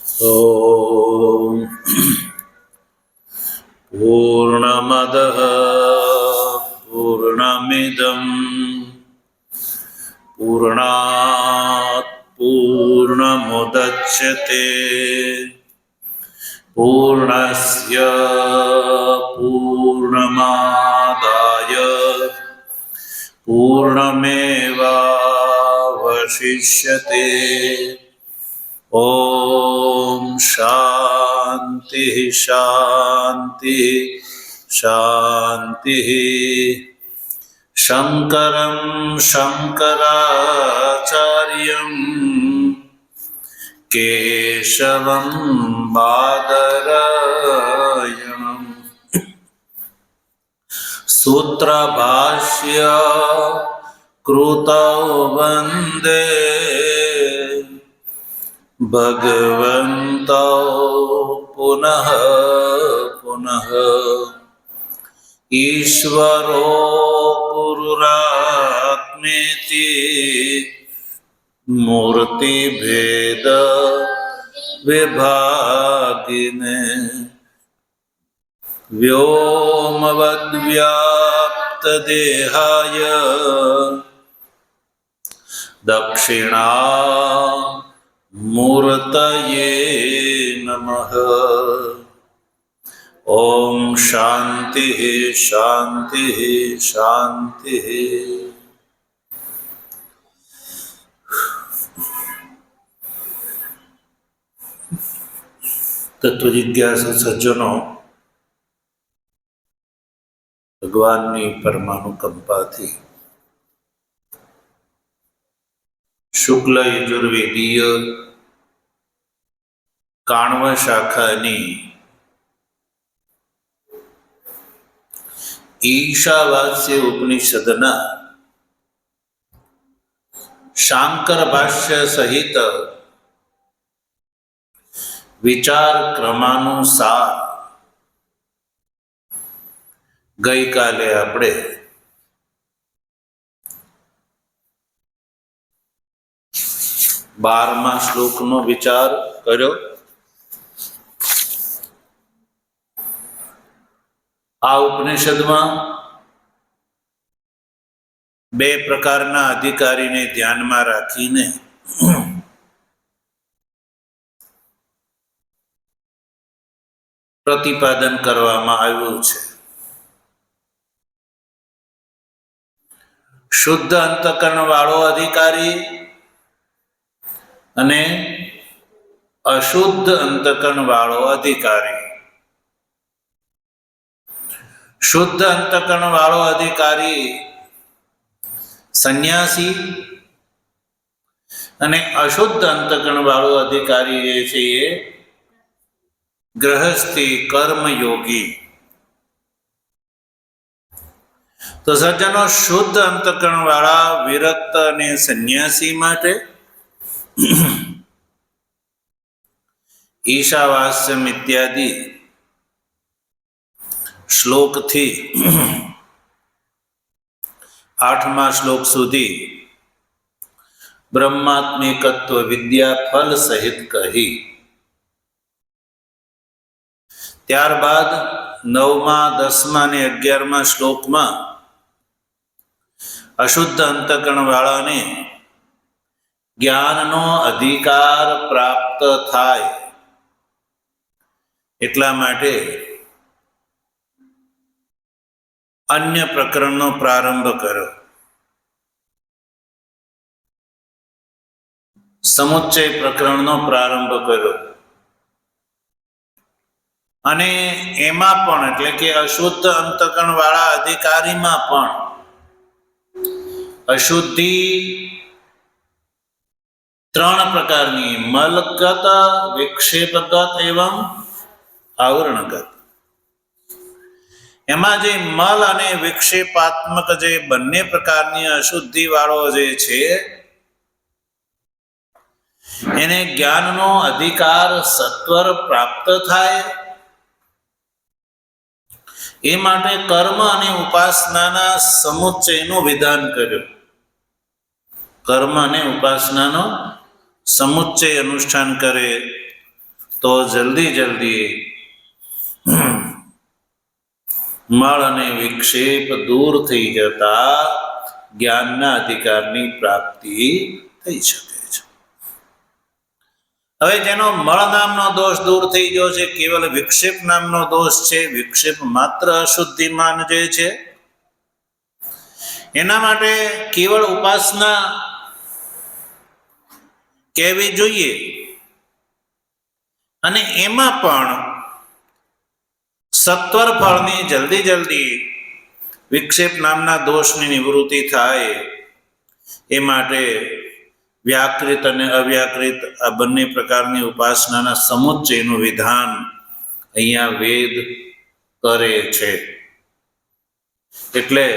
ॐ पूर्णमदः पूर्णमिदं पूर्णात् पूर्णमुदच्यते पूर्णस्य पूर्णमादाय पूर्णमेवावशिष्यते। ॐ शान्ति शान्ति शान्तिः। शङ्करं शङ्कराचार्यं केशवं बादरायणं सूत्रभाष्य कृतौ वन्दे भगवन्तौ पुनः पुनः। ईश्वरो गुरुरात्मेति मूर्तिभेद विभागिने व्योमवद्व्याप्तदेहाय दक्षिणामूर्तये नमः। ओम शांति शांति शांति। तत्व जिज्ञासु सज्जनों, भगवाननी परमानुकंपाथी शुक्ल यजुर्वेदीय काण्व शाखानी ईशावास्य उपनिषदना शांकर भाष्य सहित विचार क्रमानुसार गई काले आपणे 12મા શ્લોકનો વિચાર કર્યો। આ ઉપનિષદમાં બે પ્રકારના અધિકારીને ધ્યાનમાં રાખીને પ્રતિપાદન કરવામાં આવ્યું છે। શુદ્ધ અંતકરણ વાળો અધિકારી અને અશુદ્ધ અંતકરણ વાળો અધિકારી। શુદ્ધ અંતકરણ વાળો અધિકારી સંન્યાસી અને અશુદ્ધ અંતકરણ વાળો અધિકારી જે છે એ ગૃહસ્થી કર્મયોગી। તો સજ્જનો, શુદ્ધ અંતકરણ વાળા વિરક્ત અને સંન્યાસી માટે ઈશાવાસ્યમ ઇત્યાદિ શ્લોકથી 8મા શ્લોક સુધી બ્રહ્માત્મિકત્વ વિદ્યા ફલ સહિત કહી। ત્યારબાદ 9મા 10મા અને 11મા શ્લોકમાં અશુદ્ધ અંતકરણ વાળાને જ્ઞાનનો અધિકાર પ્રાપ્ત થાય એટલા માટે અન્ય પ્રકરણનો પ્રારંભ કર્યો। સમુચ્ચય પ્રકરણનો પ્રારંભ કર્યો અને એમાં પણ એટલે કે અશુદ્ધ અંતકરણ વાળા અધિકારીમાં પણ અશુદ્ધિ 3 પ્રકારની, મલગત, વિક્ષેપગત એવં આવરણગત। એમાં જે મલ અને વિક્ષેપાત્મક જે બંને પ્રકારની અશુદ્ધિ વાળો જે છે એને જ્ઞાનનો અધિકાર સત્વર પ્રાપ્ત થાય એ માટે કર્મ અને ઉપાસનાના સમુચ્ચયનું વિધાન કર્યું। કર્મ અને ઉપાસનાનો સમુચ્ચય અનુષ્ઠાન કરે તો જલ્દી જલ્દી મળ અને વિક્ષેપ દૂર થઈ જતા જ્ઞાનના અધિકારની પ્રાપ્તિ થઈ શકે છે. હવે જેનો મળ નામનો દોષ દૂર થઈ ગયો છે, કેવલ વિક્ષેપ નામનો દોષ છે, વિક્ષેપ માત્ર અશુદ્ધિમાન જે છે, એના માટે કેવળ ઉપાસના કહેવી જોઈએ. અને એમાં પણ સત્વર ફળની જલ્દી વિક્ષેપ નામના દોષની નિવૃત્તિ થાય એ માટે વ્યાકૃત અને અવ્યાકૃત આ બંને પ્રકારની ઉપાસનાના સમુચ્ચયનું વિધાન અહીંયા વેદ કરે છે. એટલે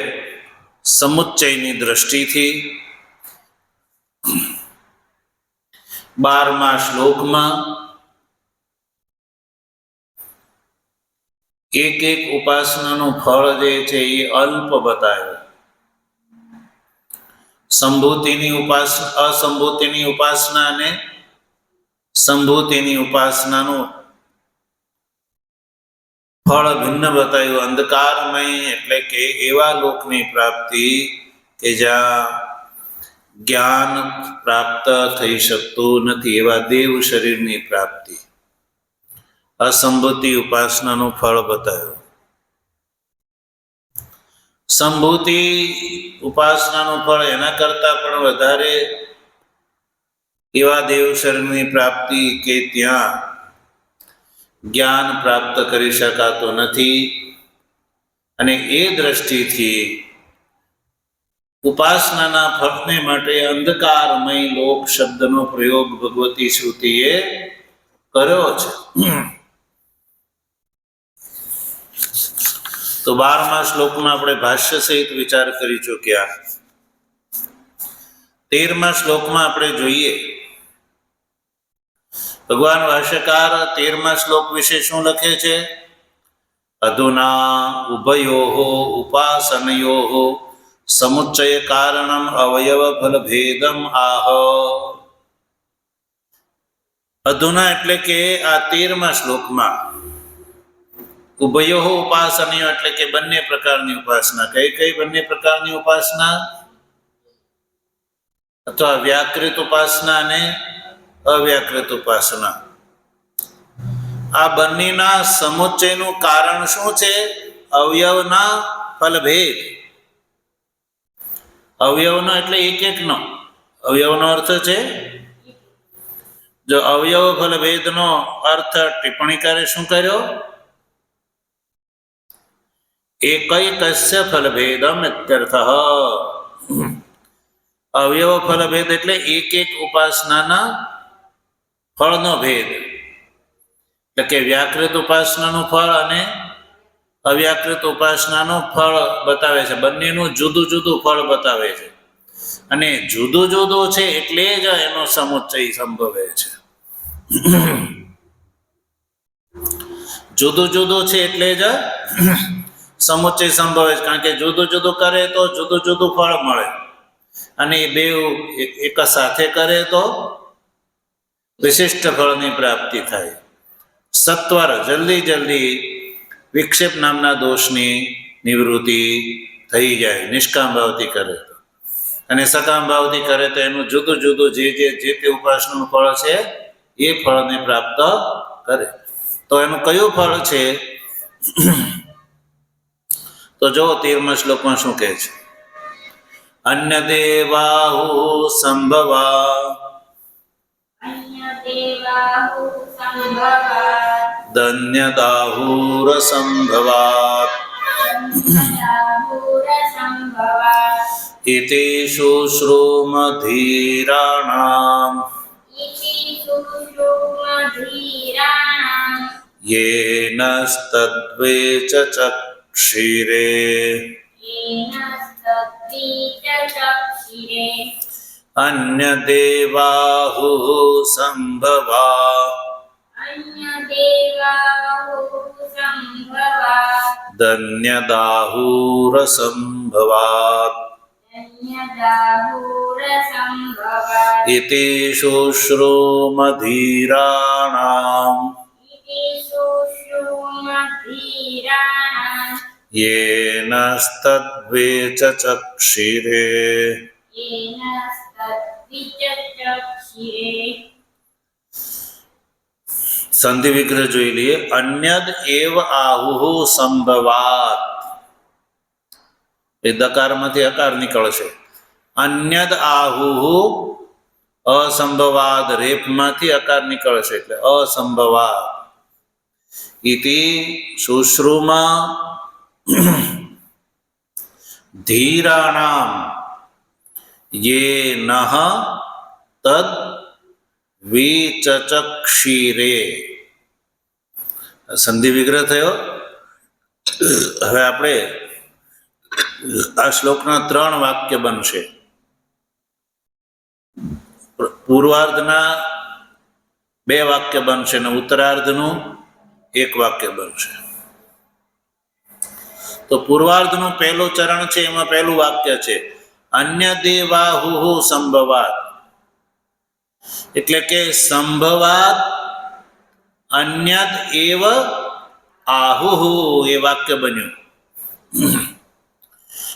સમુચ્ચયની દ્રષ્ટિથી 12મા શ્લોકમાં એક ઉપાસનાનું ફળ જે છે એ અલ્પ બતાવ્યું. સંભૂતિની ઉપાસના, અસંભૂતિની ઉપાસના અને સંભૂતિની ઉપાસનાનું ફળ ભિન્ન બતાવ્યું. અંધકારમય એટલે કે એવા લોકની પ્રાપ્તિ કે જ્યાં જ્ઞાન પ્રાપ્ત થઈ શકતું નથી, એવા દેવ શરીરની પ્રાપ્તિ. અસંભૂતિ ઉપાસનાનું ફળ બતાવ્યું. સંભૂતિ ઉપાસનાનું ફળ એના કરતા પણ વધારે એવા દેવ શરીરની પ્રાપ્તિ કે ત્યાં જ્ઞાન પ્રાપ્ત કરી શકાતો નથી. અને એ દ્રષ્ટિથી ઉપાસનાના ફળને માટે અંધકારમય લોક શબ્દનો પ્રયોગ ભગવતી શ્રુતિએ કર્યો છે. તો 12મા શ્લોકમાં આપણે ભાષ્ય સહિત વિચાર કરી ચૂક્યા. 13મા શ્લોકમાં આપણે જોઈએ ભગવાન ભાષ્યકાર 13મા શ્લોક વિશે શું લખે છે? અધુના ઉભયોઃ ઉપાસનયોઃ સમુચ્ચય કારણમ અવયવ ફલ ભેદમ આહ. અધુના એટલે કે આ 13મા શ્લોકમાં ઉભયોઃ ઉપાસનયો એટલે કે બંને પ્રકારની ઉપાસના. કઈ બંને પ્રકારની ઉપાસના? અથવા વ્યાકૃત ઉપાસના અને અવ્યાકૃત ઉપાસના. આ બંનેના સમુચ્ચયનું કારણ શું છે? અવયવના ફલભેદ. અવયવનો એટલે એક નો. અવયવનો અર્થ છે, જો અવયવ ફલભેદનો અર્થ ટિપ્પણીકારે શું કર્યો? એકૈકસ્ય ફલભેદમ ઇત્યર્થઃ. અવયવ ફલભેદ એટલે એક ઉપાસનાના ફળનો ભેદ. એટલે કે વ્યાકૃત ઉપાસનાનું ફળ અને અવ્યાકૃત ઉપાસનાનું ફળ બતાવે છે. બંનેનું જુદું જુદું ફળ બતાવે છે. અને જુદું જુદું છે એટલે જ એનો સમુચ્ચય સંભવે છે. જુદું જુદું છે એટલે જ સમુચ્ચય સંભવે છે. કારણ કે જુદું જુદું કરે તો જુદું જુદું ફળ મળે, અને એ બે એક સાથે કરે તો વિશિષ્ટ ફળની પ્રાપ્તિ થાય. સત્વર જલ્દી વિક્ષેપ નામના દોષની નિવૃત્તિ થઈ જાય નિષ્કામ ભાવથી કરે તો. અને સકામ ભાવથી કરે તો એનું જુદું જુદું જે તે ઉપાસનાનું ફળ છે એ ફળને પ્રાપ્ત કરે. તો એનું કયું ફળ છે? તો જો 13મા શ્લોકમાં શું કહે છે? અન્ય દેવાહુ સંભવા ધન્યદાહુર સંભવાત ઇતિ શુશ્રુમધીરાણામ યેનસ્તદ્વેચ ચક્ષિરે અન્ય દેવાહુ સંભવા ધન્યદાહુર સંભવાત ઇતિ શુશ્રુમધીરાણામ धीराणां येनस्तद्वेचक्षिरे येन तद्विचक्षिरे સંધિ વિગ્રહ જોઈ લઈએ. અન્યદ એવ આહુઃ સંભવાત, એ દકારમાંથી અકાર નીકળશે. અન્યદ આહુઃ અસંભવાદ, રેફમાંથી અકાર નીકળશે એટલે અસંભવાદ. ઇતિ શુશ્રુમા ધીરાણામ યેનઃ તદ વિચચક્ષિરે. સંધિ વિગ્રહ થયો. હવે આપણે આ શ્લોકના 3 વાક્ય બનશે. પૂર્વાર્ધના 2 વાક્ય બનશે અને ઉત્તરાર્ધનું 1 વાક્ય બનશે. તો પૂર્વાર્ધનું પહેલું ચરણ છે, એમાં પહેલું વાક્ય છે અન્ય દેવાહુઃ સંભવાત, એટલે કે સંભવાત અન્યદ એવ આહુઃ, એ વાક્ય બન્યું.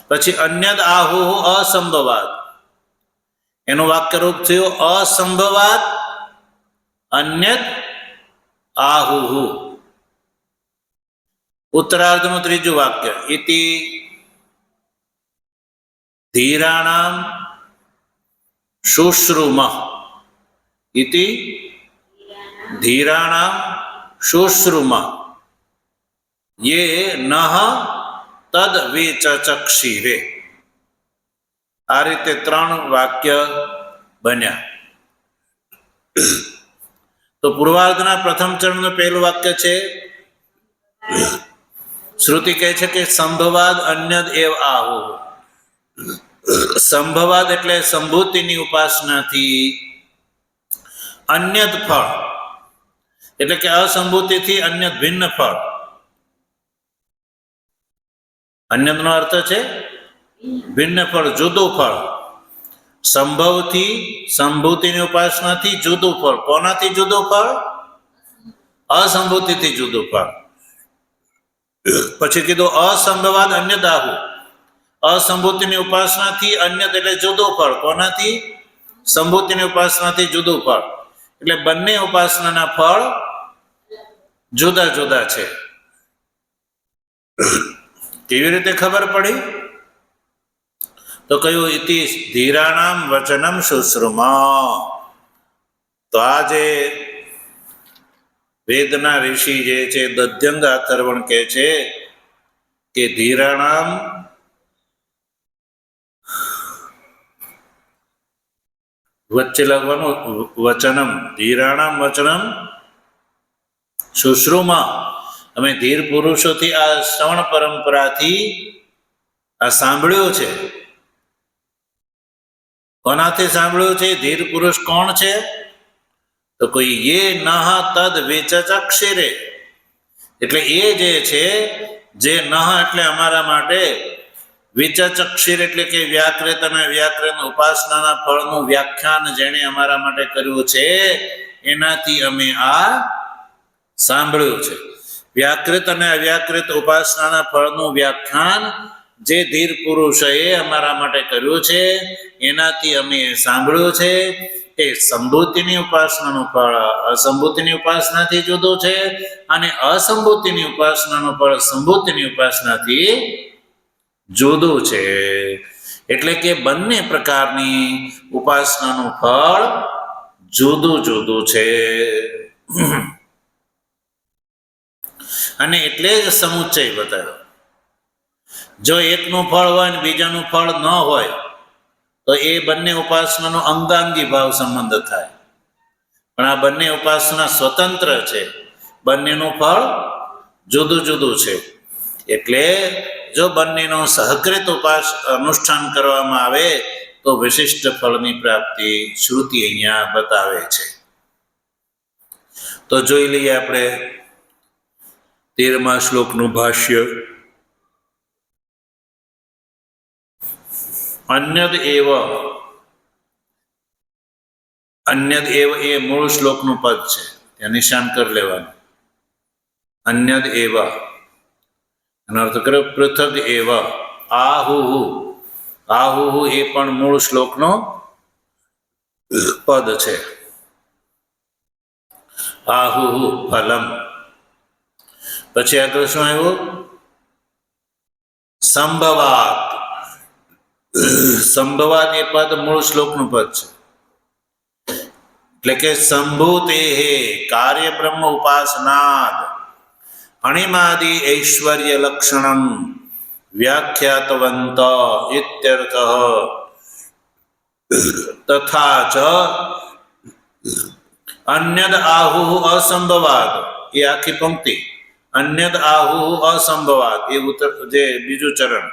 પછી અન્યદ આહુઃ અસંભવાત, એનું વાક્ય રૂપ થયું અસંભવાત અન્યદ આહુઃ. ઉત્તરાર્ધનું 3જું વાક્ય ઇતિ ધીરાણામ શુશ્રુમઃ, ઇતિ ધીરાણામ શુશ્રુમઃ યેનઃ તદ વિચચક્ષિરે. આ રીતે 3 વાક્ય બન્યા. તો પૂર્વાર્ધના પ્રથમ ચરણનું પહેલું વાક્ય છે, શ્રુતિ કહે છે કે સંભવાદ અન્યદ એવ આહુઃ. સંભવાદ એટલે સંભૂતિની ઉપાસનાથી અન્યદ ફળ, એટલે કે અસંભૂતિથી અન્યદ ભિન્ન ફળ. અન્યદનો અર્થ છે ભિન્ન ફળ, જુદું ફળ. સંભવથી સંભૂતિની ઉપાસનાથી જુદું ફળ. કોનાથી જુદું ફળ? અસંભૂતિથી જુદું ફળ. પછી કીધું અસંભવાદ અન્યદ આહુઃ, અસંભૂતિની ઉપાસનાથી અન્યદ એટલે જુદું ફળ. કોનાથી? સંભૂતિની ઉપાસનાથી જુદું ફળ. એટલે બંને ઉપાસનાના ફળ જુદા જુદા છે. કેવી રીતે ખબર પડી? તો કયું ઇતિ ધીરાણામ વચનમ શુશ્રુમા. તો આ જે વેદના ઋષિ જે છે દધ્યંગ અથર્વણ કહે છે કે ધીરાણામ વચ્ચે લખવાનું વચનમ, ધીરાણામ વચનમ શુશ્રુમા. અમે ધીર પુરુષોથી આ શ્રવણ પરંપરાથી આ સાંભળ્યું છે. કોનાથી સાંભળ્યું છે? ધીર પુરુષ કોણ છે? તો કોઈ યે નહ તદ વિચચક્ષિરે, એટલે એ જે છે, જે નહ એટલે અમારા માટે, વિચચક્ષિર એટલે કે વ્યાકૃત અને વ્યાકરણ ઉપાસનાના ફળનું વ્યાખ્યાન જેણે અમારા માટે કર્યું છે, એનાથી અમે આ સાંભળ્યું છે. વ્યાકૃત અને અવ્યાકૃત ઉપાસનાના ફળનું વ્યાખ્યાન જે ધીર પુરુષે અમારા માટે કર્યું છે, એનાથી અમે સાંભળ્યું છે. એ સંભૂતિની ઉપાસનાનું ફળ અસંભૂતિની ઉપાસનાથી જુદું છે, અને અસંભૂતિની ઉપાસનાનું ફળ સંભૂતિની ઉપાસનાથી જુદું છે. એટલે કે બંને પ્રકારની ઉપાસનાનું ફળ જુદું જુદું છે. અને એટલે જ સમુચ્ચય બતાવ્યો. જો એકનું ફળ હોય ને બીજાનું ફળ ન હોય તો એ બંને ઉપાસનાનો અંગાંગી ભાવ સંબંધ થાય. પણ આ બંને ઉપાસના સ્વતંત્ર છે, બંનેનું ફળ જુદું જુદું છે. એટલે જો બંનેનો સહકૃત અનુષ્ઠાન કરવામાં આવે તો વિશિષ્ટ ફળની પ્રાપ્તિ શ્રુતિ અહીંયા બતાવે છે. તો જોઈ લઈએ આપણે 13મા શ્લોકનું ભાષ્ય. અન્યદ એવ, અન્યદ એવ એ મૂળ શ્લોકનું પદ છે, ત્યાં નિશાન કરી લેવાનું. અન્યદ એવ એનો અર્થ કર્યો પૃથગ એવ. આહુહુ, આહુહુ એ પણ મૂળ શ્લોકનો પદ છે. આહુહુ ફલમ. પછી આગળ શું આવ્યું? સંભવાત. સંભવાત એ પદ મૂળ શ્લોકનું પદ છે. એટલે કે સંભૂતે કાર્ય બ્રહ્મ ઉપાસનાદ અણિમાદિ ઐશ્વર્ય લક્ષણમ વ્યાખ્યાતવંત ઇત્યર્થ. તથા ચ અન્યદ આહુ અસંભવાત. એ આખી પંક્તિ અન્યદ આહુ અસંભવાત એ ઉત્તર જે બીજું ચરણ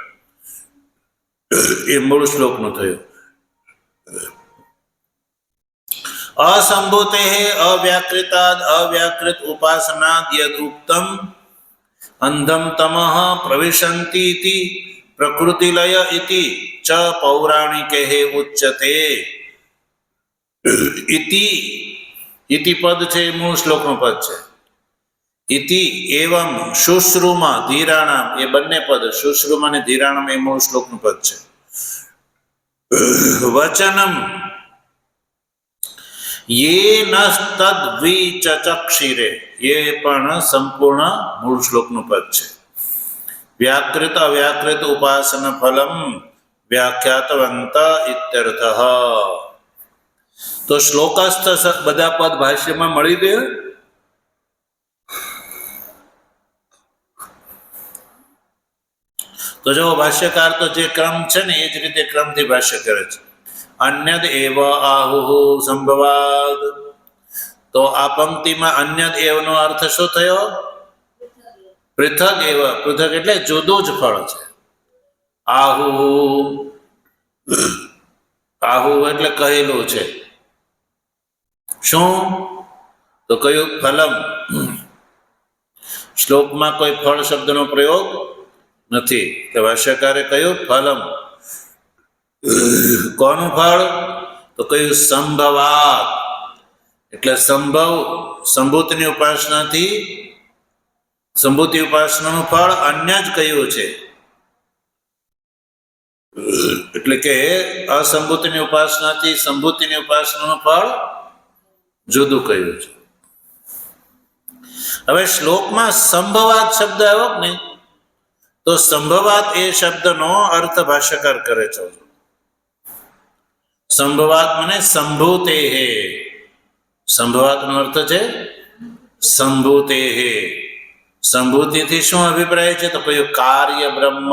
એ મૂળ શ્લોકનું થયું. અસંભૂતે અવ્યાકૃતાદ અવ્યાકૃત ઉપાસનાદ યદ ઉક્તમ અંધમ તમઃ પ્રવિશન્તિ ઇતિ પ્રકૃતિલય ઇતિ ચ પૌરાણિકે ઉચ્યતે. ઇતિ ઇતિ પદ છે એ મૂળ શ્લોકનું પદ છે. ઇતિ એવમ શુશ્રુમા ધીરાણામ એ બંને પદ શુશ્રુમા અને ધીરાણામ એ મૂળ શ્લોકનું પદ છે. વચનમ યે નસ્તદ્વિચચક્ષિરે એ પણ સંપૂર્ણ મૂળ શ્લોકનું પદ છે. વ્યાકૃત અવ્યાકૃત ઉપાસન ફલમ વ્યાખ્યાતવંત ઇત્યર્થ. તો શ્લોકસ્થ બધા પદ ભાષ્યમાં મળી ગયા. તો જો ભાષ્યકાર તો જે ક્રમ છે ને એ જ રીતે ક્રમથી ભાષ્ય કરે છે. અન્યદ એવ આહુહુ સંભવાદ. તો આ પંક્તિમાં અન્યદ એવનો અર્થ શું થયો? પૃથક એવ. પૃથક એટલે જુદું જ ફળ છે. આહુહુ, આહુ એટલે કહેલું છે. શું? તો કયું? ફલમ. શ્લોકમાં કોઈ ફળ શબ્દનો પ્રયોગ નથી. કે ભાષ્યકારે કહ્યું ફલમ. કોનું ફળ? તો કયું? સંભવાત. એટલે સંભવ સંભૂતની ઉપાસનાથી સંભૂતિ ઉપાસનાનું ફળ અન્ય જ કયું છે. એટલે કે અસંભૂતિની ઉપાસનાથી સંભૂતિની ઉપાસનાનું ફળ જુદું કયું છે. હવે શ્લોકમાં સંભવાત શબ્દ આવ્યો કે નહીં, તો સંભવાત એ શબ્દનો અર્થ ભાષ્યકાર કરે છે. સંભવાત મને સંભૂતે હે. સંભવાતનો અર્થ છે સંભૂતે હે. સંભૂતિથી શું અભિપ્રાય છે? તો કયું? કાર્ય બ્રહ્મ.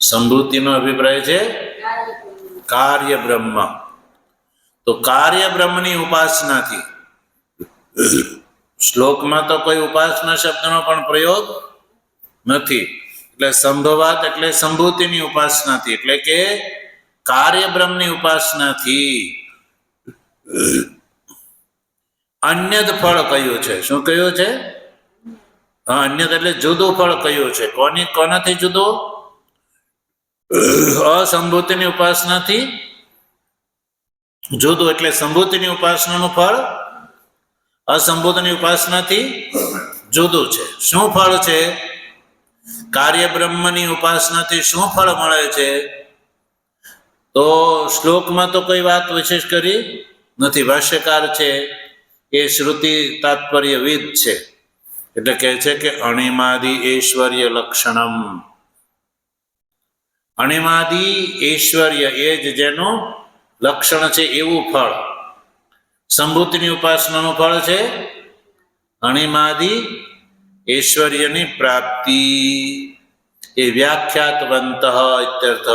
સંભૂતિનો અભિપ્રાય છે કાર્ય બ્રહ્મ. તો કાર્ય બ્રહ્મની ઉપાસનાથી શ્લોકમાં તો કોઈ ઉપાસના શબ્દનો પણ પ્રયોગ નથી. એટલે સંભવાત એટલે સંભૂતિની ઉપાસનાથી એટલે કે કાર્ય બ્રહ્મની ઉપાસનાથી અન્યદ ફળ કયું છે? શું કયું છે? અન્યદ એટલે જુદું ફળ કયું છે? કોનાથી જુદું? અસંભૂતિની ઉપાસનાથી જુદું. એટલે સંભૂતિની ઉપાસનાનું ફળ અસંભૂતિની ઉપાસનાથી જુદું છે. શું ફળ છે? કાર્ય બ્રહ્મની ઉપાસનાથી શું ફળ મળે છે? તો શ્લોકમાં તો કોઈ વાત વિશેષ કરી નથી. ભાષ્યકાર છે એ શ્રુતિ તાત્પર્યવિદ છે. એટલે કહે છે કે અણિમાદિ ઐશ્વર્ય લક્ષણમ. અણિમાદિ ઐશ્વર્ય એ જ જેનું લક્ષણ છે એવું ફળ. સંભૂતિની ઉપાસનાનું ફળ છે અણિમાદિ ઐશ્વર્યની પ્રાપ્તિ. એ વ્યાખ્યાતવંત ઇત્યર્થ.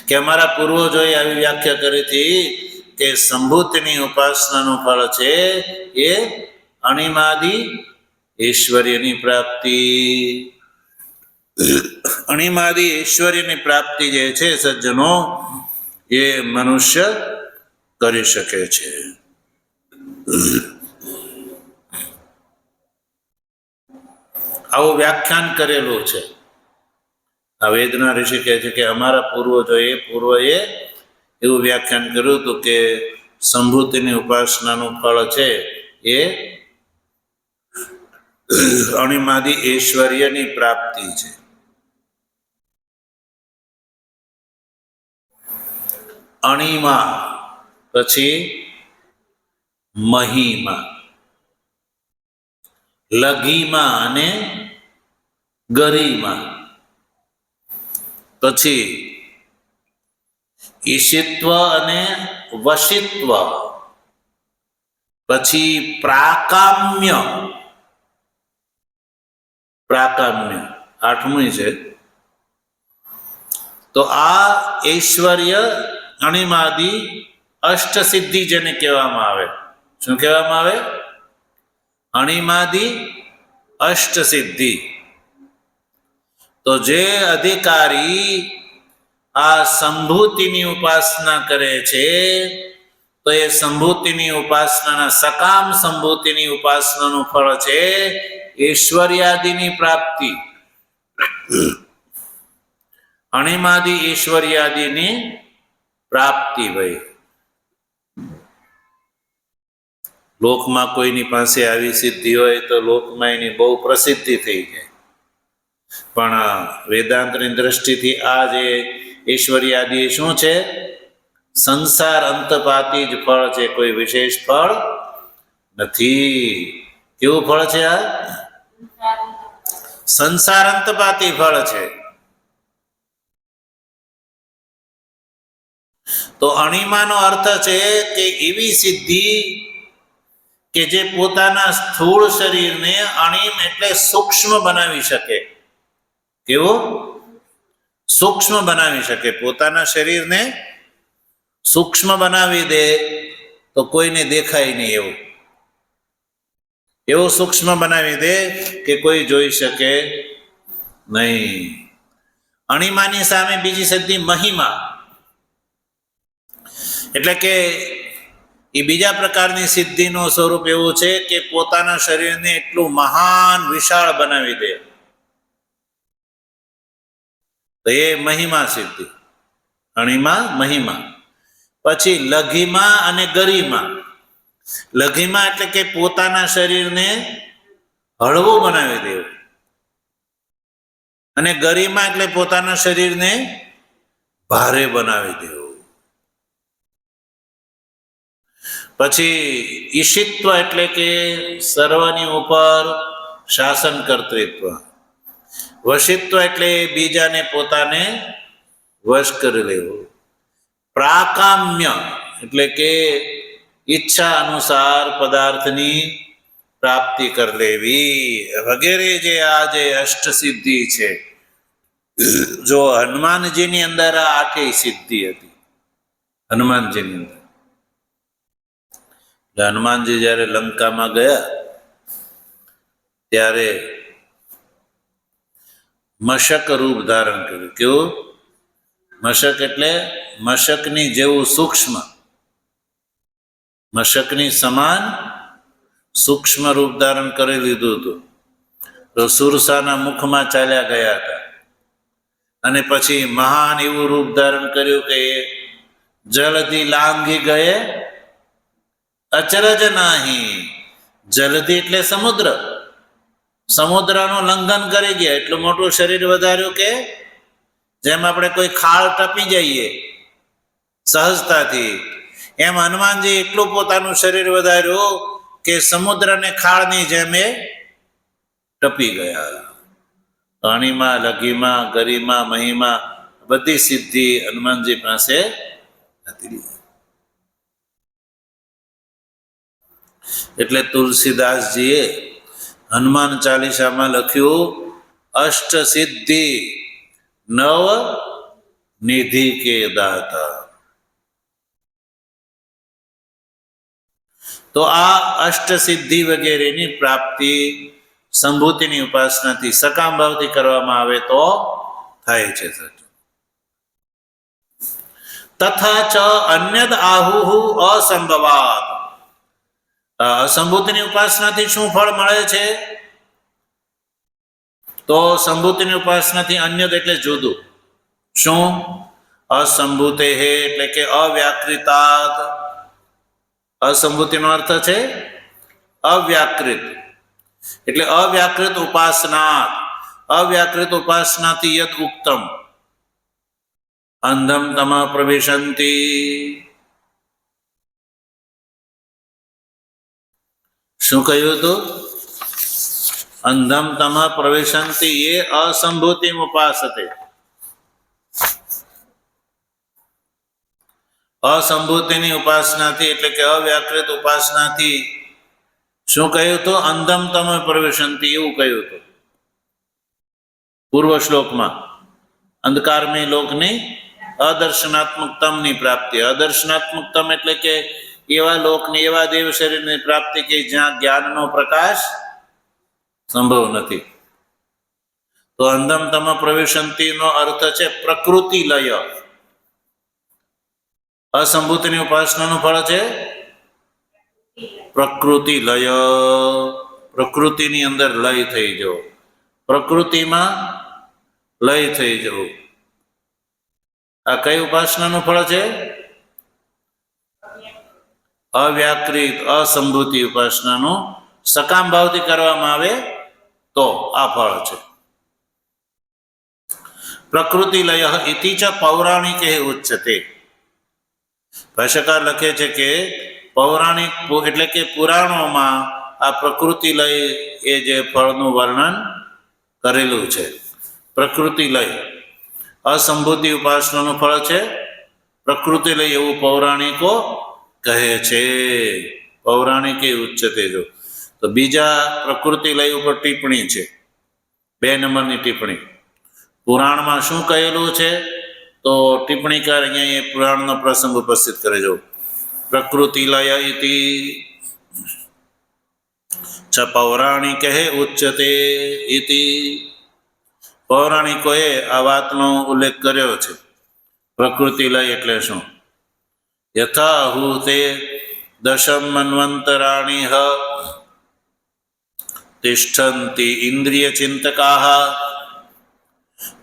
કે અમારા પૂર્વજોએ આવી વ્યાખ્યા કરી હતી કે સંભૂતિની ઉપાસનાનું ફળ છે એ અણિમાદિ ઐશ્વર્યની પ્રાપ્તિ. અણિમાદિ ઐશ્વર્યની પ્રાપ્તિ જે છે સજ્જનો એ મનુષ્ય કરી શકે છે. આવું વ્યાખ્યાન કરેલું છે. આ વેદના ઋષિ કહે છે કે અમારા પૂર્વએ એવું વ્યાખ્યાન કર્યું હતું કે સંભૂતિની ઉપાસનાનું ફળ છે એ અણિમાદી ઐશ્વર્યની પ્રાપ્તિ છે. અણિમા પછી મહિમા, લઘિમા અને ગરિમા, પછી ઈશિત્વ અને વશિત્વ, પછી પ્રાકામ્ય, પ્રાકામ્ય આઠમું છે. તો આ ઐશ્વર્ય અણિમાદી અષ્ટસિદ્ધિ જેને કહેવામાં આવે. શું કહેવામાં આવે? અણિમાદી અષ્ટસિદ્ધિ. તો જે અધિકારી આ સંભૂતિની ઉપાસના કરે છે તો એ સંભૂતિની ઉપાસનાના સકામ સંભૂતિની ઉપાસનાનું ફળ છે ઐશ્વર્યાદિની પ્રાપ્તિ. અણિમાદી ઐશ્વર્યાદિની પ્રાપ્તિ. ભાઈ, લોકમાં કોઈની પાસે આવી સિદ્ધિ હોય તો લોકમાં એની બહુ પ્રસિદ્ધિ થઈ જાય, પણ વેદાંતની દ્રષ્ટિથી આ જે ઐશ્વર્યાદિ શું છે? સંસાર અંતપાતી જ ફળ છે, કોઈ વિશેષ ફળ નથી. કેવું ફળ છે આ? સંસાર અંતપાતી ફળ છે. તો અણિમાનો અર્થ છે કે એવી સિદ્ધિ કે જે પોતાના સ્થૂળ શરીરને અણિમ એટલે સૂક્ષ્મ બનાવી શકે. કેવું? સૂક્ષ્મ બનાવી શકે. પોતાના શરીરને સૂક્ષ્મ બનાવી દે તો કોઈને દેખાય નહીં એવું. એવું સૂક્ષ્મ બનાવી દે કે કોઈ જોઈ શકે નહીં. અણિમાની સામે બીજી સિદ્ધિ મહિમા, એટલે કે એ બીજા પ્રકારની સિદ્ધિનું સ્વરૂપ એવું છે કે પોતાના શરીરને એટલું મહાન વિશાળ બનાવી દે. તો એ મહિમા સિદ્ધિ, અણિમા મહિમા. પછી લઘિમા અને ગરિમા. લઘિમા એટલે કે પોતાના શરીરને હળવું બનાવી દેવું, અને ગરિમા એટલે પોતાના શરીરને ભારે બનાવી દેવું. પછી ઈશિત્વ એટલે કે સર્વની ઉપર શાસન કર્તૃત્વ. વશિત્વ એટલે બીજાને પોતાને વશ કરી લેવું. પ્રાકામ્ય એટલે કે ઈચ્છા અનુસાર પદાર્થની પ્રાપ્તિ કરી લેવી વગેરે. જે આ જે અષ્ટસિદ્ધિ છે, જો હનુમાનજીની અંદર આ આઠેય સિદ્ધિ હતી. હનુમાનજીની અંદર હનુમાનજી જ્યારે લંકામાં ગયા ત્યારે મશક રૂપ ધારણ કર્યું. કેવું? મશક એટલે મશકની જેવું સૂક્ષ્મ, મશકની સમાન સૂક્ષ્મ રૂપ ધારણ કરી લીધું હતું. તો સુરસાના મુખમાં ચાલ્યા ગયા હતા, અને પછી મહાન એવું રૂપ ધારણ કર્યું કે જલધિ લાંઘી ગયે અચરજ નાહી. જલધિ એટલે સમુદ્ર, સમુદ્રનું લંઘન કરી ગયા. એટલું મોટું શરીર વધાર્યું કે જેમ આપણે કોઈ ખાળ ટપી જઈએ સહજતાથી, એમ હનુમાનજી એટલું પોતાનું શરીર વધાર્યું કે સમુદ્રને ખાળની જેમ એ ટપી ગયા. અણિમા, લઘિમા, ગરિમા, મહિમા બધી સિદ્ધિ હનુમાનજી પાસે હતી. એટલે તુલસીદાસજીએ હનુમાન ચાલીસામાં લખ્યું, અષ્ટ સિદ્ધિ નવ નિધિ કે દાતા. તો આ અષ્ટ સિદ્ધિ વગેરેની પ્રાપ્તિ સંભૂતિની ઉપાસનાથી સકામ ભાવથી કરવામાં આવે તો થાય છે. તથા ચ અન્યદ આહુહુ અસંભવાત. સંભૂતિની ઉપાસનાથી શું ફળ મળે છે? તો સંભૂતિની ઉપાસનાથી અન્યદ એટલે જુદું. શું? અસંભૂતે હે એટલે કે અવ્યાકૃતાત. અસંભૂતિનો અર્થ છે અવ્યાકૃત. એટલે અવ્યાકૃત ઉપાસના, અવ્યાકૃત ઉપાસનાથી યદ ઉક્તમ અંધમ તમ પ્રવિશંતિ. શું કહ્યું હતું? અંધમ તમ પ્રવિશંતિ એ અસંભૂતિ ઉપાસતે. અસંભૂતિની ઉપાસનાથી એટલે કે અવ્યાકૃત ઉપાસનાથી શું કહ્યું હતું? અંધમ તમ પ્રવિશંતિ એવું કહ્યું હતું પૂર્વ શ્લોકમાં. અંધકારમય લોકની અદર્શનાત્મકતમની પ્રાપ્તિ. અદર્શનાત્મકતમ એટલે કે એવા લોકની, એવા દેવ શરીરની પ્રાપ્તિ કે જ્યાં જ્ઞાનનો પ્રકાશ સંભવ નથી. તો અંધમ તમ પ્રવિશંતિનો અર્થ છે પ્રકૃતિ લય. અસંભૂતિની ઉપાસનાનું ફળ છે પ્રકૃતિ લય. પ્રકૃતિની અંદર લય થઈ જવો, પ્રકૃતિમાં લય થઈ જવું. આ કઈ ઉપાસનાનું ફળ છે? અવ્યાકૃત અસંભૂતિ ઉપાસનાનું. સકામ ભાવથી કરવામાં આવે તો આ ફળ છે. પ્રકૃતિ લય ઇતિ ચ પૌરાણિકે ઉચ્યતે. ભાષ્યકાર લખે છે કે પૌરાણિક એટલે કે પુરાણોમાં આ પ્રકૃતિ લય એ જે ફળનું વર્ણન કરેલું છે. પ્રકૃતિ લય અસંભૂતિ ઉપાસનાનું ફળ છે પ્રકૃતિ લય એવું પૌરાણિકો કહે છે. પૌરાણિકે ઉચ્ચતે. જો તો બીજા પ્રકૃતિ લય ઉપર ટિપ્પણી છે, 2 નંબરની ટિપ્પણી. પુરાણમાં શું કહેલું છે? તો ટિપ્પણીકાર અહીંયા એ પુરાણનો પ્રસંગ ઉપસ્થિત કરે. જો પ્રકૃતિ લય ઇતિ ચ પૌરાણિકે ઉચ્ચતે ઇતિ. પૌરાણિકોએ આ વાતનો ઉલ્લેખ કર્યો છે. પ્રકૃતિ લય એટલે શું? યથા હૂતે દશમ મન્વંતરાણી તિષ્ઠન્તિ ઇન્દ્રિય ચિંતકાઃ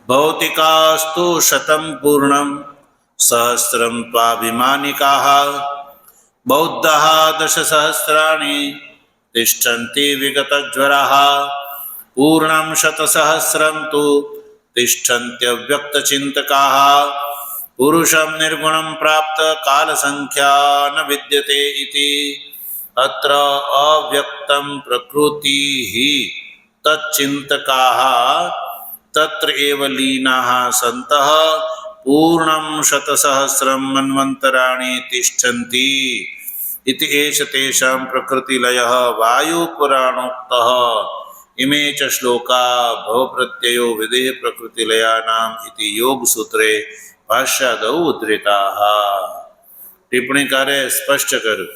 ભૌતિકાસ્તુ શતમ પૂર્ણમ સહસ્રમ ત્વાભિમાનિકાઃ બૌદ્ધાઃ દશસહસ્રાણિ તિષ્ઠન્તિ વિગતજ્વરાઃ પૂર્ણમ શતસહસ્રમ તુ તિષ્ઠન્ત્યવ્યક્તચિંતકાઃ પુરુષમ નિર્ગુણમ પ્રાપ્ત કાલસંખ્યા ન વિદ્યતે ઇતિ. અત્ર અવ્યક્તમ પ્રકૃતિઃ તચ્ચિંતકાઃ તત્ર એવ લીનાઃ સંતઃ પૂર્ણમ શતસહસ્રમ મન્વંતરાણિ તિષ્ઠન્તિ ઇતિ એષ તેષાં પ્રકૃતિલયઃ વાયુપુરાણોક્તઃ. ઇમે ચ શ્લોકા ભવપ્રત્યયો વિદેહ પ્રકૃતિલયાનામ ઇતિ યોગ સૂત્રે ભાષ્યાદૌ ઉદ્ધૃતાઃ. ટિપ્પણીકારે સ્પષ્ટ કર્યું.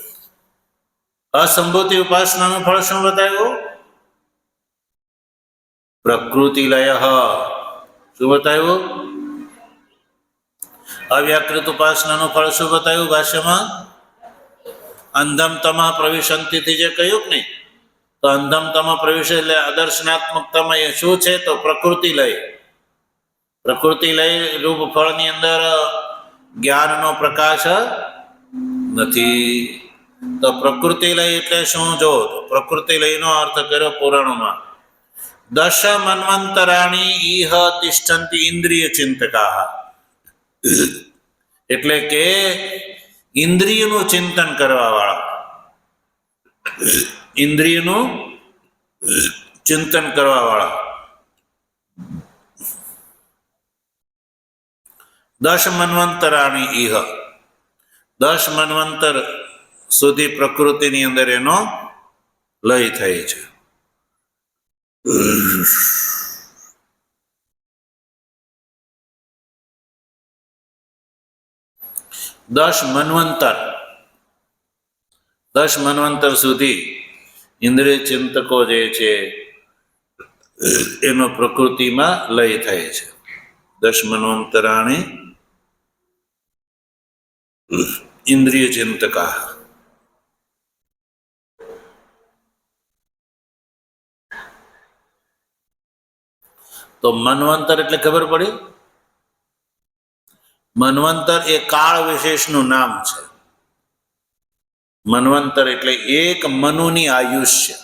અસંભૂતિ ઉપાસનાનું ફળ શું બતાવ્યું? પ્રકૃતિલય. શું બતાવ્યું? અવ્યાકૃત ઉપાસનાનું ફળ શું બતાવ્યું ભાષ્યમાં? અંધમ તમ પ્રવિશંતિથી જે કહ્યું કે નહીં, તો અંધમ તમ પ્રવિશ એટલે અદર્શનાત્મકતમ એ શું છે? તો પ્રકૃતિ લય. પ્રકૃતિ લય રૂપ ફળની અંદર જ્ઞાનનો પ્રકાશ નથી. તો પ્રકૃતિ લય એટલે શું? જો પ્રકૃતિ લયનો અર્થ કર્યો પુરાણોમાં. દશ મન્વંતરાણી ઇહ તિષ્ઠન્તિ ઇન્દ્રિય ચિંતકાઃ. એટલે કે ઇન્દ્રિયનું ચિંતન કરવા વાળા, ઇન્દ્રિયનું ચિંતન કરવા વાળા. દશ મન્વંતરાણી ઇહ, 10 મન્વંતર સુધી પ્રકૃતિની અંદર એનો લય થાય છે. 10 મન્વંતર સુધી ઇન્દ્રિય ચિંતકો જે છે એનો પ્રકૃતિમાં લય થાય છે. 10 મન્વંતરાણી ઇન્દ્રિય ચિંતકા. તો મન્વંતર એટલે ખબર પડી? મન્વંતર એ કાળ વિશેષનું નામ છે. મન્વંતર એટલે એક મનુની આયુષ્ય.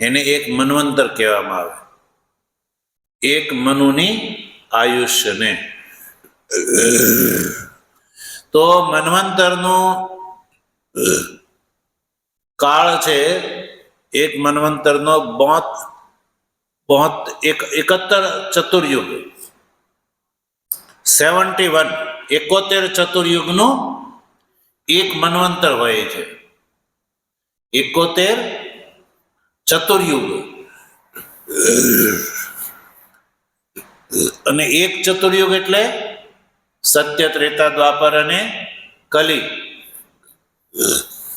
એને એક મન્વંતર કહેવામાં આવે. એક મનુની આયુષ્યને. તો મન્વંતરનો કાળ છે એક મન્વંતરનો 71 ચતુર્યુગ, 71 ચતુર્યુગનું એક મન્વંતર હોય છે. 71 ચતુર્યુગ અને એક ચતુર્યુગ એટલે સત્ય, ત્રેતા, દ્વાપર અને કલી,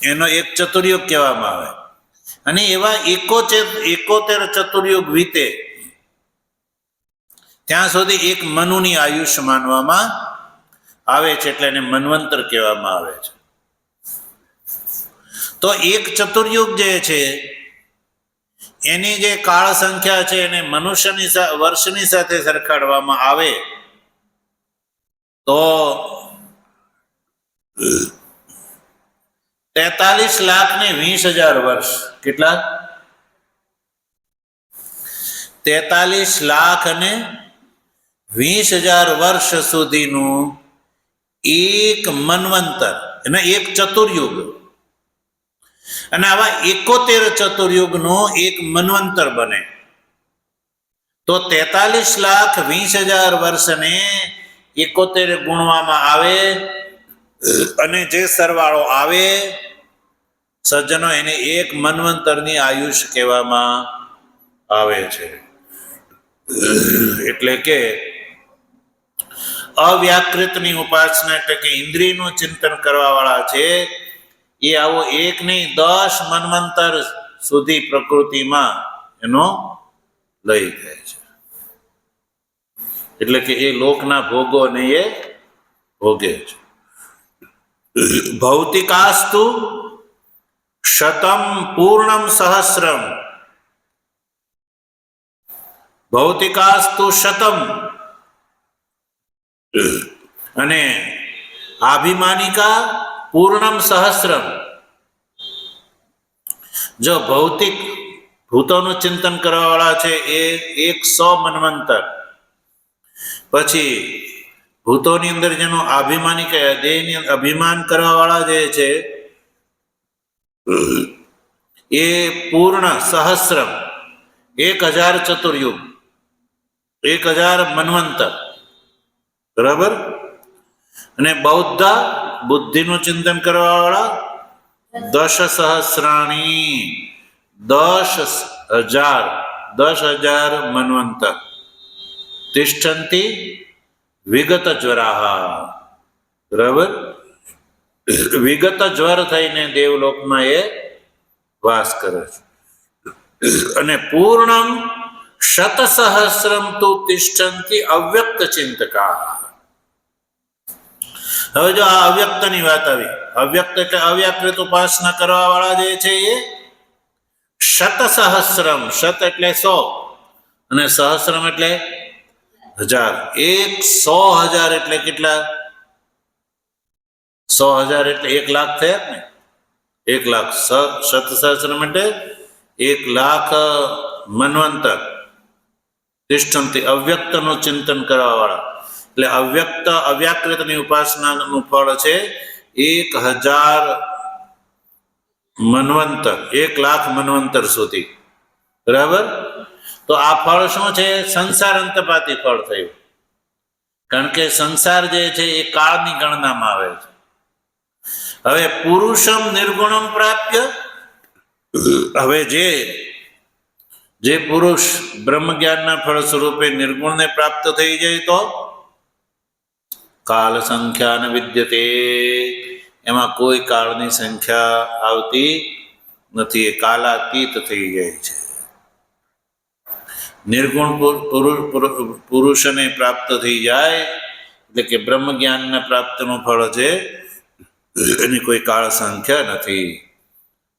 એનો એક ચતુર્યુગ કહેવામાં આવે. અને એવા 71 ચતુર્યુગ વીતે ત્યાં સુધી એક મનુની આયુષ્ય માનવામાં આવે છે, એટલે એને મન્વંતર કહેવામાં આવે છે. તો એક ચતુર્યુગ જે છે એની જે કાળ સંખ્યા છે એને મનુષ્યની વર્ષની સાથે સરખાડવામાં આવે તો 43,20,000 વર્ષ. કેટલા? 43,20,000 વર્ષ સુધીનું એક મન્વંતર, અને એક ચતુર્યુગ. અને આવા 71 ચતુર્યુગનું એક મન્વંતર બને તો 43,20,000 વર્ષને 71 ગુણવામાં આવે અને જે સરવાળો આવે સજ્જનો, એને એક મન્વંતરની આયુષ્ય કહેવામાં આવે છે. એટલે કે અવ્યાકૃતની ઉપાસના, એટલે કે ઇન્દ્રિયનું ચિંતન કરવા વાળા છે એ આવો એક નહીં 10 મન્વંતર સુધી પ્રકૃતિમાં એનો લઈ જાય છે. એટલે કે એ લોકના ભોગોને એ ભોગે છે. ભૌતિકાસ્તુ શતમ પૂર્ણમ સહસ્રમ. ભૌતિકાસ્તુ શતમ અને આભિમાનિકા પૂર્ણમ સહસ્રમ. જો ભૌતિક ભૂતોનું ચિંતન કરવા વાળા છે એ 100 મન્વંતર, પછી ભૂતોની અંદર જેનો આભિમાનિક દેહની અભિમાન કરવા વાળા જે છે એ પૂર્ણ સહસ્રમ 1000 ચતુર્યુગ, 1000 મન્વંતર. બરાબર. અને બૌદ્ધ બુદ્ધિનું ચિંતન કરવા વાળા 10 સહસ્રાણી, 10,000 મન્વંતર. તિષ્ઠંતિ વિગત જ્વરાહ. બરાબર. વિગત જ્વર થઈને દેવલોકમાં એ વાસ કરે છે. અને પૂર્ણમ શતસહસ્રમ તુ તિષ્ઠંતિ અવ્યક્ત ચિંતકા. હવે જો આ અવ્યક્તની વાત આવી, અવ્યક્ત એટલે અવ્યાકૃત ઉપાસના કરવા વાળા જે છે એ શતસહસ્રમ, શત એટલે 100 અને સહસ્રમ એટલે 1000. 100,000 એટલે કેટલા? 100,000 એટલે 1 લાખ થયા ને. 1 લાખ. શતસહસ્રમ એટલે 1 લાખ મન્વંતર. તિષ્ઠંતિ અવ્યક્તનું ચિંતન કરવા વાળા, એટલે અવ્યક્ત અવ્યાકૃતની ઉપાસનાનું ફળ છે 1,000 મન્વંતર, 1 લાખ મન્વંતર સુધી. બરાબર. તો આ ફળ શું છે? સંસાર અંતપાતી ફળ થયું. કારણ કે સંસાર જે છે એ કાળની ગણનામાં આવે છે. હવે પુરુષમ નિર્ગુણમ પ્રાપ્ય. હવે જે પુરુષ બ્રહ્મ જ્ઞાનના ફળ સ્વરૂપે નિર્ગુણને પ્રાપ્ત થઈ જાય તો કાળ સંખ્યા ન વિદ્યતે, એમાં કોઈ કાળની સંખ્યા આવતી નથી. એ કાલાતીત થઈ જાય છે. નિર્ગુણ પુરુષને પ્રાપ્ત થઈ જાય એટલે કે બ્રહ્મ જ્ઞાનના પ્રાપ્તનું ફળ છે, એની કોઈ કાળ સંખ્યા નથી.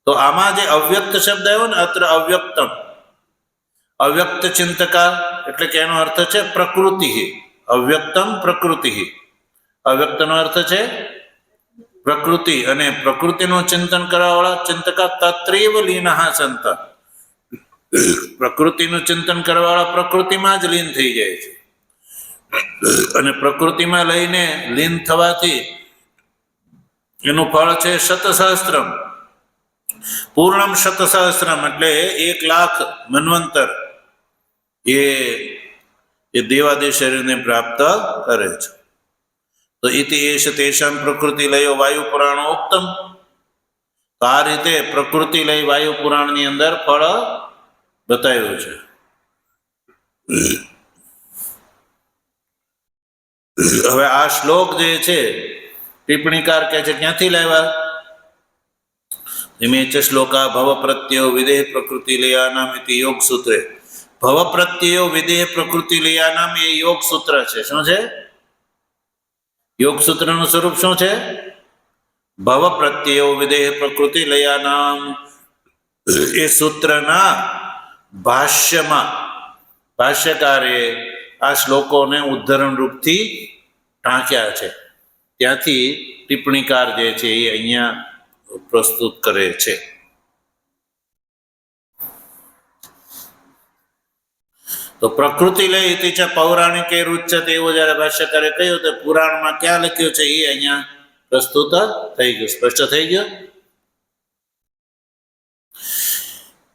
તો આમાં જે અવ્યક્ત શબ્દ આવ્યો ને, અત્ર અવ્યક્તમ, અવ્યક્ત ચિંતકા એટલે કે એનો અર્થ છે પ્રકૃતિ. અવ્યક્તમ પ્રકૃતિ. અવ્યક્તનો અર્થ છે પ્રકૃતિ, અને પ્રકૃતિનું ચિંતન કરવા વાળા ચિંતકા તત્રેવ લીનઃ સંત. પ્રકૃતિનું ચિંતન કરવાવાળા પ્રકૃતિમાં જ લીન થઈ જાય છે, અને પ્રકૃતિમાં લઈને લીન થવાથી એનું ફળ છે શતસહસ્ત્રમ, પૂર્ણમ શતસહસ્ત્રમ, એટલે 1,00,000 મન્વંતર એ દેવાદિ શરીરને પ્રાપ્ત કરે છે. તો ઇતિ એષ તેષાં પ્રકૃતિ લયો વાયુ પુરાણો ઉક્તમ. તો આ રીતે પ્રકૃતિ લઈ વાયુ પુરાણની અંદર ફળ બતાવ્યું છે. હવે આ શ્લોક જે છે ટિપ્પણીકાર કહે છે ક્યાંથી લાવ્યા? ઇમે ચ શ્લોકા ભવ પ્રત્યયો વિદેહ પ્રકૃતિ લયાનામ ઇતિ યોગ સૂત્રે. ભવ પ્રત્યયો વિદેહ પ્રકૃતિ લયાનામ એ યોગ સૂત્ર છે. શું છે યોગ સૂત્રનું સ્વરૂપ? શું છે? ભવ પ્રત્યયો વિદેહ પ્રકૃતિ લયાનામ. એ સૂત્રના ભાષ્યમાં ભાષ્યકારે આ શ્લોકોને ઉદ્ધરણ રૂપથી ટાંક્યા છે. ત્યાંથી ટિપ્પણીકાર જે છે એ અહીંયા પ્રસ્તુત કરે છે. તો પ્રકૃતિ લઈ ઇતિ ચ પૌરાણિકે રુચ્યતે એવું જયારે ભાષ્યકારે કહ્યું તો પુરાણમાં ક્યાં લખ્યું છે એ અહીંયા પ્રસ્તુત થઈ ગયું, સ્પષ્ટ થઈ ગયું.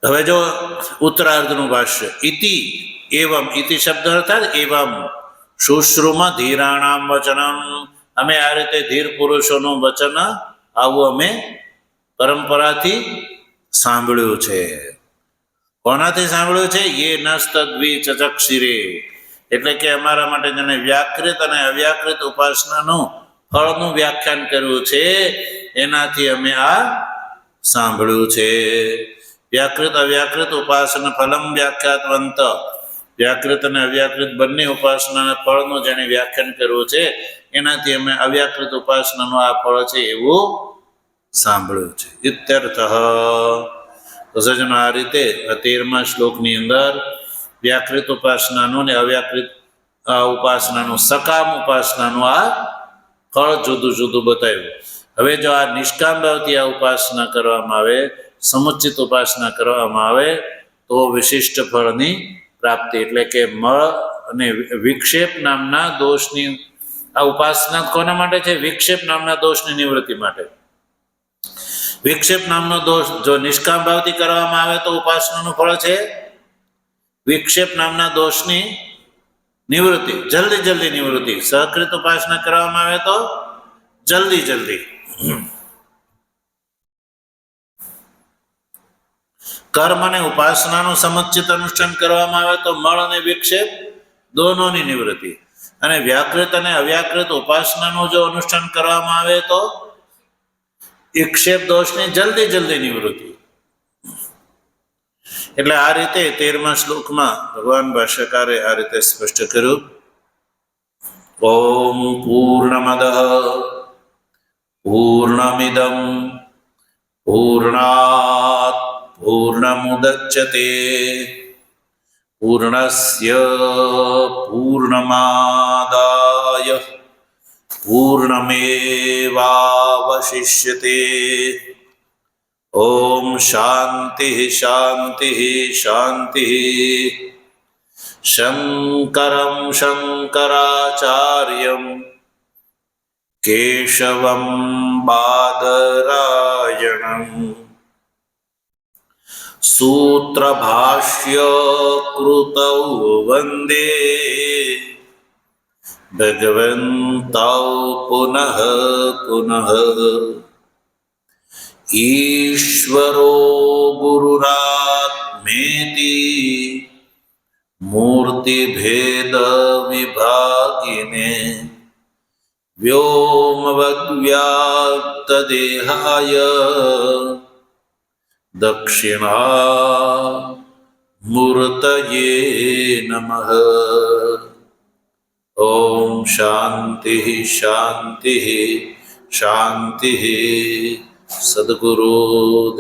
હવે જો ઉત્તરાર્ધનું ભાષ્ય. ઇતિ એવમ, ઇતિ શબ્દ અર્થાત એવમ શુશ્રુમ ધીરાણામ વચનમ. અમે આ રીતે ધીર પુરુષોનું વચન આવું અમે પરંપરાથી સાંભળ્યું છે. કોનાથી સાંભળ્યું છે? યે નસ્તદ્વિ ચચક્ષિરે, એટલે કે અમારા માટે જેને વ્યાકૃત અને અવ્યાકૃત ઉપાસનાનું ફળનું વ્યાખ્યાન કર્યું છે એનાથી અમે આ સાંભળ્યું છે. વ્યાકૃત અવ્યાકૃત ઉપાસના ફલમ વ્યાખ્યાતવંત. વ્યાકૃત અને અવ્યાકૃત બંને ઉપાસનાના ફળનું જેને વ્યાખ્યાન કર્યું છે એનાથી અમે અવ્યાકૃત ઉપાસનાનું આ ફળ છે એવું સાંભળ્યું છે. ઇત્યર્થ. તો સજ્જનો આ રીતે 13મા શ્લોકની અંદર વ્યાકૃત ઉપાસનાનું ને અવ્યાકૃત ઉપાસનાનું, સકામ ઉપાસનાનું આ ફળ જુદું જુદું બતાવ્યું. હવે જો આ નિષ્કામ ભાવથી આ ઉપાસના કરવામાં આવે, સમુચિત ઉપાસના કરવામાં આવે તો વિશિષ્ટ ફળની પ્રાપ્તિ, એટલે કે મળ અને વિક્ષેપ નામના દોષની આ ઉપાસના કોના માટે છે? વિક્ષેપ નામના દોષની નિવૃત્તિ માટે. વિક્ષેપ નામનો દોષ જો નિષ્કામ ભાવથી કરવામાં આવે તો ઉપાસનાનું ફળ છે વિક્ષેપ નામના દોષની નિવૃત્તિ, જલ્દી નિવૃત્તિ. સહકૃત ઉપાસના કરવામાં આવે તો જલ્દી. કર્મ અને ઉપાસનાનું સમુચિત અનુષ્ઠાન કરવામાં આવે તો મળ અને વિક્ષેપ દોનોની નિવૃત્તિ. અને વ્યાકૃત અને અવ્યાકૃત ઉપાસનાનું જો અનુષ્ઠાન કરવામાં આવે તો વિક્ષેપ દોષની જલ્દી નિવૃત્તિ. એટલે આ રીતે 13મા શ્લોકમાં ભગવાન ભાષ્યકારે આ રીતે સ્પષ્ટ કર્યું. ઓમ પૂર્ણમદ પૂર્ણમિદમ પૂર્ણાત પૂર્ણમુદચ્યતે પૂર્ણસ્ય પૂર્ણમાદાય પૂર્ણમેવાવશિષ્યતે. ઓમ શાંતિ શાંતિ શાંતિ. શંકરં શંકરાચાર્યં કેશવં બાદરાયણં સૂત્રભાષ્ય કૃતૌ વંદે ભગવन्तૌ પુનઃ પુનઃ. ઈશ્વરો ગુરુરાત્મેતિ મૂર્તિભેદ વિભાગિને વ્યોમવદ્વ્યાપ્તદેહાય દક્ષિણા મૂર્તયે નમઃ. ઓમ શાંતિ શાંતિ શાંતિ. સદગુરુ